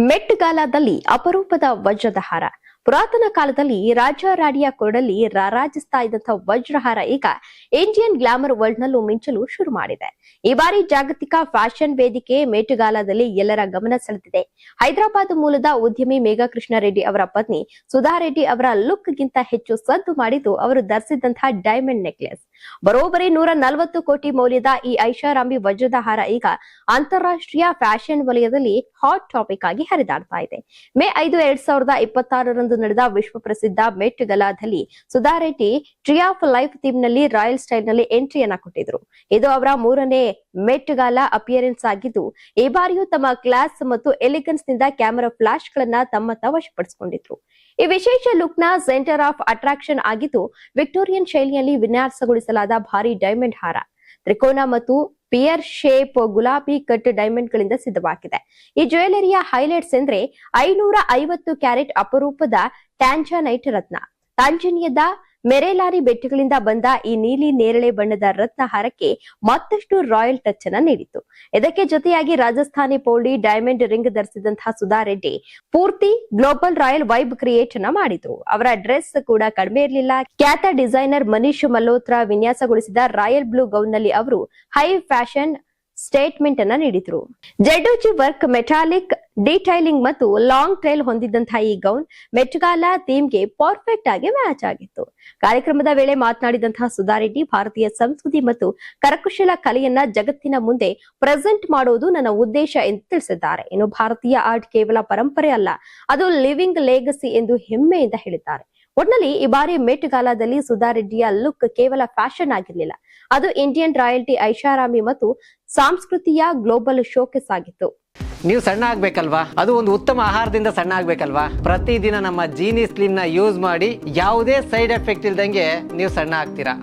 ಮೆಟ್ ಗಾಲಾದಲ್ಲಿ ಅಪರೂಪದ ವಜ್ರದ ಹಾರ. ಪುರಾತನ ಕಾಲದಲ್ಲಿ ರಾಜ ರಾಣಿಯ ಕೊರಡಲ್ಲಿ ರಾರಾಜಿಸ್ತಾ ಇದ್ದಂತಹ ವಜ್ರಹಾರ ಈಗ ಇಂಡಿಯನ್ ಗ್ಲಾಮರ್ ವರ್ಲ್ಡ್ ನಲ್ಲೂ ಮಿಂಚಲು ಶುರು ಮಾಡಿದೆ. ಈ ಬಾರಿ ಜಾಗತಿಕ ಫ್ಯಾಷನ್ ವೇದಿಕೆ ಮೆಟ್ ಗಾಲಾದಲ್ಲಿ ಎಲ್ಲರ ಗಮನ ಸೆಳೆದಿದೆ. ಹೈದರಾಬಾದ್ ಮೂಲದ ಉದ್ಯಮಿ ಮೇಘಾ ಕೃಷ್ಣ ರೆಡ್ಡಿ ಅವರ ಪತ್ನಿ ಸುಧಾ ರೆಡ್ಡಿ ಅವರ ಲುಕ್ ಗಿಂತ ಹೆಚ್ಚು ಸದ್ದು ಮಾಡಿದ್ದು ಅವರು ಧರಿಸಿದಂತಹ ಡೈಮಂಡ್ ನೆಕ್ಲೆಸ್. ಬರೋಬ್ಬರಿ 140 ಕೋಟಿ ಮೌಲ್ಯದ ಈ ಐಷಾರಾಮಿ ವಜ್ರದ ಹಾರ ಈಗ ಅಂತಾರಾಷ್ಟ್ರೀಯ ಫ್ಯಾಷನ್ ವಲಯದಲ್ಲಿ ಹಾಟ್ ಟಾಪಿಕ್ ಆಗಿ ಹರಿದಾಡ್ತಾ ಇದೆ. ಮೇ 5, 2026 ನಡೆದ ವಿಶ್ವ ಪ್ರಸಿದ್ಧ ಮೆಟ್ ಗಲಾದಲ್ಲಿ Sudha Reddy tree of life theme ನಲ್ಲಿ ರಾಯಲ್ ಸ್ಟೈಲ್ ನಲ್ಲಿ ಎಂಟ್ರಿಯನ್ನ ಕೊಟ್ಟಿದ್ರು. ಇದು ಅವರ 3ನೇ ಮೆಟ್ ಗಾಲಾ ಅಪಿಯರೆನ್ಸ್ ಆಗಿದ್ದು, ಈ ಬಾರಿಯೂ ತಮ್ಮ ಕ್ಲಾಸ್ ಮತ್ತು ಎಲಿಗೆನ್ಸ್ ನಿಂದ ಕ್ಯಾಮೆರಾ ಫ್ಲಾಶ್ ಗಳನ್ನ ತಮ್ಮತ್ತ ವಶಪಡಿಸಿಕೊಂಡಿದ್ರು. ಈ ವಿಶೇಷ ಲುಕ್ ನ ಸೆಂಟರ್ ಆಫ್ ಅಟ್ರಾಕ್ಷನ್ ಆಗಿದ್ದು, ವಿಕ್ಟೋರಿಯನ್ ಶೈಲಿಯಲ್ಲಿ ವಿನ್ಯಾಸಗೊಳಿಸಲಾದ ಭಾರಿ ಡೈಮಂಡ್ ಹಾರ. ತ್ರಿಕೋನ ಮತ್ತು ಪಿಯರ್ ಶೇಪ್ ಗುಲಾಬಿ ಕಟ್ ಡೈಮಂಡ್ ಗಳಿಂದ ಸಿದ್ಧವಾಗಿದೆ. ಈ ಜ್ಯುವೆಲರಿಯ ಹೈಲೈಟ್ಸ್ ಎಂದ್ರೆ 550 ಕ್ಯಾರೆಟ್ ಅಪರೂಪದ ಟ್ಯಾಂಜನೈಟ್ ರತ್ನ. ತಾಂಜಾನಿಯಾದ ಮೆರೆಲಾರಿ ಬೆಟ್ಟಗಳಿಂದ ಬಂದ ಈ ನೀಲಿ ನೇರಳೆ ಬಣ್ಣದ ರತ್ನ ಹಾರಕ್ಕೆ ಮತ್ತಷ್ಟು ರಾಯಲ್ ಟಚ್ ಅನ್ನ ನೀಡಿತು. ಇದಕ್ಕೆ ಜೊತೆಯಾಗಿ ರಾಜಸ್ಥಾನಿ ಪೌಲ್ಡಿ ಡೈಮಂಡ್ ರಿಂಗ್ ಧರಿಸಿದಂತಹ ಸುಧಾ ರೆಡ್ಡಿ ಪೂರ್ತಿ ಗ್ಲೋಬಲ್ ರಾಯಲ್ ವೈಬ್ ಕ್ರಿಯೇಟ್ ಅನ್ನ ಮಾಡಿದ್ರು. ಅವರ ಡ್ರೆಸ್ ಕೂಡ ಕಡಿಮೆ ಇರಲಿಲ್ಲ. ಖ್ಯಾತ ಡಿಸೈನರ್ ಮನೀಶ್ ಮಲ್ಹೋತ್ರಾ ವಿನ್ಯಾಸಗೊಳಿಸಿದ ರಾಯಲ್ ಬ್ಲೂ ಗೌನ್ ನಲ್ಲಿ ಅವರು ಹೈ ಫ್ಯಾಷನ್ ಸ್ಟೇಟ್ಮೆಂಟ್ ಅನ್ನ ನೀಡಿದ್ರು. ಜೆಡೋಜಿ ವರ್ಕ್, ಮೆಟಾಲಿಕ್ ಡೀಟೈಲಿಂಗ್ ಮತ್ತು ಲಾಂಗ್ ಟ್ರೈಲ್ ಹೊಂದಿದ್ದಂತಹ ಈ ಗೌನ್ ಮೆಟ್ ಗಾಲಾ ಥೀಮ್ಗೆ ಪರ್ಫೆಕ್ಟ್ ಆಗಿ ಮ್ಯಾಚ್ ಆಗಿತ್ತು. ಕಾರ್ಯಕ್ರಮದ ವೇಳೆ ಮಾತನಾಡಿದಂತಹ ಸುಧಾ ರೆಡ್ಡಿ, ಭಾರತೀಯ ಸಂಸ್ಕೃತಿ ಮತ್ತು ಕರಕುಶಲ ಕಲೆಯನ್ನ ಜಗತ್ತಿನ ಮುಂದೆ ಪ್ರೆಸೆಂಟ್ ಮಾಡೋದು ನನ್ನ ಉದ್ದೇಶ ಎಂದು ತಿಳಿಸಿದ್ದಾರೆ. ಇನ್ನು ಭಾರತೀಯ ಆರ್ಟ್ ಕೇವಲ ಪರಂಪರೆ ಅಲ್ಲ, ಅದು ಲಿವಿಂಗ್ ಲೆಗಸಿ ಎಂದು ಹೆಮ್ಮೆಯಿಂದ ಹೇಳಿದ್ದಾರೆ. ಒಟ್ನಲ್ಲಿ ಈ ಬಾರಿ ಮೆಟ್ ಗಾಲಾದಲ್ಲಿ ಸುಧಾ ರೆಡ್ಡಿಯ ಲುಕ್ ಕೇವಲ ಫ್ಯಾಷನ್ ಆಗಿರಲಿಲ್ಲ, ಅದು ಇಂಡಿಯನ್ ರಾಯಲ್ಟಿ ಐಷಾರಾಮಿ ಮತ್ತು ಸಂಸ್ಕೃತಿಯ ಗ್ಲೋಬಲ್ ಶೋಕೇಸ್ ಆಗಿತ್ತು. ನೀವು ಸಣ್ಣ ಆಗ್ಬೇಕಲ್ವಾ? ಅದು ಒಂದು ಉತ್ತಮ ಆಹಾರದಿಂದ ಸಣ್ಣ ಆಗ್ಬೇಕಲ್ವಾ? ಪ್ರತಿದಿನ ನಮ್ಮ ಜೀನಿ ಸ್ಲಿಮ್ ನ ಯೂಸ್ ಮಾಡಿ ಯಾವುದೇ ಸೈಡ್ ಎಫೆಕ್ಟ್ ಇಲ್ದಂಗೆ ನೀವು ಸಣ್ಣ ಆಗ್ತೀರಾ.